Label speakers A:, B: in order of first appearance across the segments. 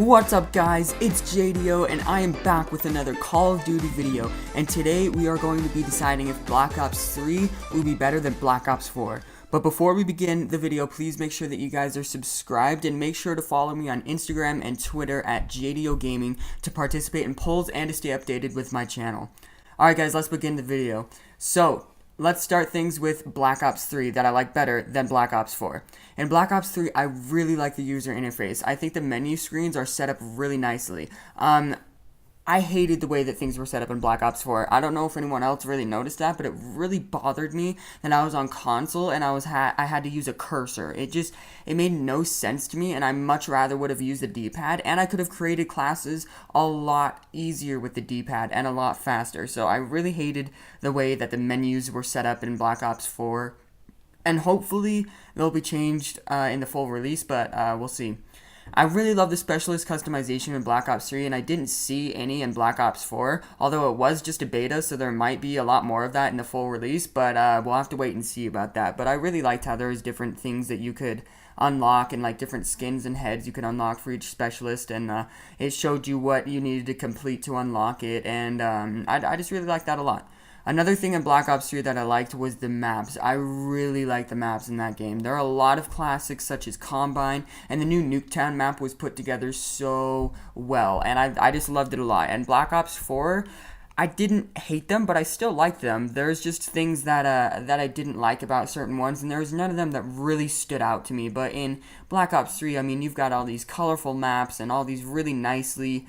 A: What's up guys, it's Jdyo and I am back with another Call of Duty video, and today we are going to be deciding if Black Ops 3 will be better than Black Ops 4. But before we begin the video, please make sure that you guys are subscribed and make sure to follow me on Instagram and Twitter at Jdyo Gaming to participate in polls and to stay updated with my channel. Alright guys, let's begin the video. So, let's start things with Black Ops 3 that I like better than Black Ops 4. In Black Ops 3, I really like the user interface. I think the menu screens are set up really nicely. I hated the way that things were set up in Black Ops 4. I don't know if anyone else really noticed that, but it really bothered me that I was on console and I had to use a cursor. It made no sense to me, and I much rather would have used the D-pad, and I could have created classes a lot easier with the D-pad and a lot faster. So I really hated the way that the menus were set up in Black Ops 4, and hopefully they'll be changed in the full release, but we'll see. I really love the specialist customization in Black Ops 3, and I didn't see any in Black Ops 4, although it was just a beta, so there might be a lot more of that in the full release, but we'll have to wait and see about that. But I really liked how there was different things that you could unlock, and like different skins and heads you could unlock for each specialist, and it showed you what you needed to complete to unlock it, and I just really liked that a lot. Another thing in Black Ops 3 that I liked was the maps. I really like the maps in that game. There are a lot of classics such as Combine, and the new Nuketown map was put together so well, and I just loved it a lot. And Black Ops 4, I didn't hate them, but I still liked them. There's just things that I didn't like about certain ones, and there was none of them that really stood out to me. But in Black Ops 3, I mean, you've got all these colorful maps and all these really nicely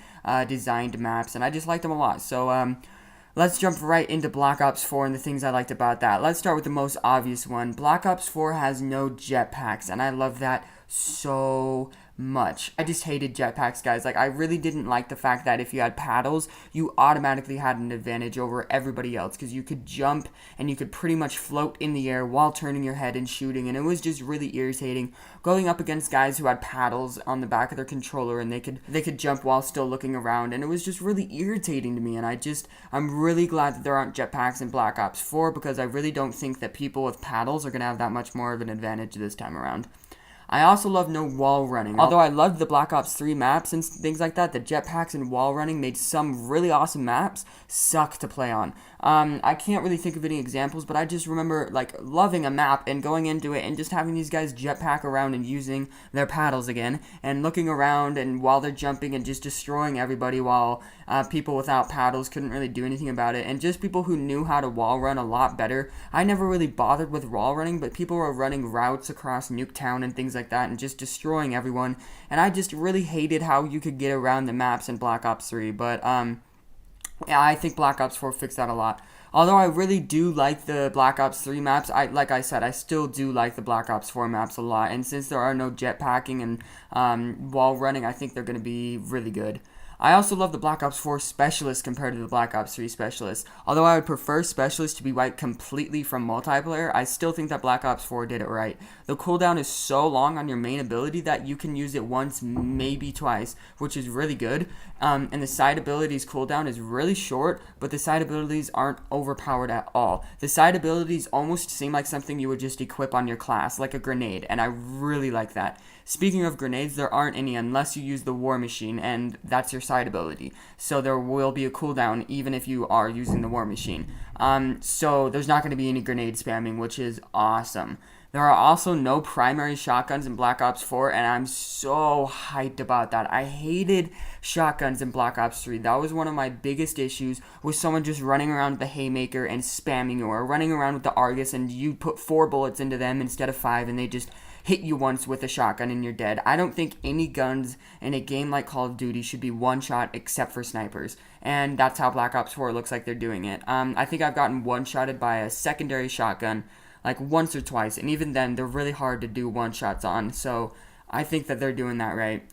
A: designed maps, and I just liked them a lot. So, let's jump right into Black Ops 4 and the things I liked about that. Let's start with the most obvious one. Black Ops 4 has no jetpacks, and I love that so much. I just hated jetpacks, guys. Like, I really didn't like the fact that if you had paddles, you automatically had an advantage over everybody else, because you could jump and you could pretty much float in the air while turning your head and shooting, and it was just really irritating going up against guys who had paddles on the back of their controller, and they could jump while still looking around, and it was just really irritating to me. And I'm really glad that there aren't jetpacks in Black Ops 4, because I really don't think that people with paddles are going to have that much more of an advantage this time around. I also love no wall running. Although I loved the Black Ops 3 maps and things like that, the jetpacks and wall running made some really awesome maps suck to play on. I can't really think of any examples, but I just remember like loving a map and going into it and just having these guys jetpack around and using their paddles again and looking around and while they're jumping and just destroying everybody while people without paddles couldn't really do anything about it, and just people who knew how to wall run a lot better. I never really bothered with wall running, but people were running routes across Nuketown and things like that and just destroying everyone, and I just really hated how you could get around the maps in Black Ops 3, but yeah, I think Black Ops 4 fixed that a lot. Although I really do like the Black Ops 3 maps, like I said, I still do like the Black Ops 4 maps a lot, and since there are no jetpacking and wall running, I think they're going to be really good. I also love the Black Ops 4 Specialists compared to the Black Ops 3 Specialists. Although I would prefer Specialists to be wiped completely from multiplayer, I still think that Black Ops 4 did it right. The cooldown is so long on your main ability that you can use it once, maybe twice, which is really good. And the side abilities cooldown is really short, but the side abilities aren't overpowered at all. The side abilities almost seem like something you would just equip on your class, like a grenade, and I really like that. Speaking of grenades, there aren't any unless you use the War Machine, and that's your side ability. So there will be a cooldown even if you are using the War Machine. So there's not going to be any grenade spamming, which is awesome. There are also no primary shotguns in Black Ops 4, and I'm so hyped about that. I hated shotguns in Black Ops 3. That was one of my biggest issues, with someone just running around with the Haymaker and spamming you, or running around with the Argus and you put 4 bullets into them instead of 5, and they just hit you once with a shotgun and you're dead. I don't think any guns in a game like Call of Duty should be one shot except for snipers, and that's how Black Ops 4 looks like they're doing it. I think I've gotten one-shotted by a secondary shotgun like once or twice, and even then they're really hard to do one-shots on, so I think that they're doing that right.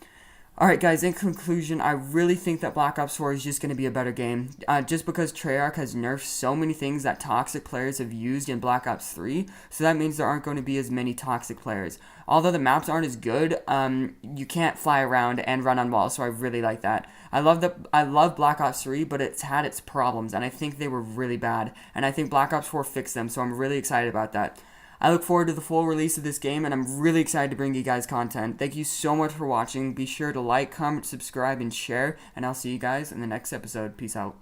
A: Alright guys, in conclusion, I really think that Black Ops 4 is just going to be a better game, just because Treyarch has nerfed so many things that toxic players have used in Black Ops 3, so that means there aren't going to be as many toxic players. Although the maps aren't as good, you can't fly around and run on walls, so I really like that. I love Black Ops 3, but it's had its problems, and I think they were really bad, and I think Black Ops 4 fixed them, so I'm really excited about that. I look forward to the full release of this game, and I'm really excited to bring you guys content. Thank you so much for watching. Be sure to like, comment, subscribe, and share, and I'll see you guys in the next episode. Peace out.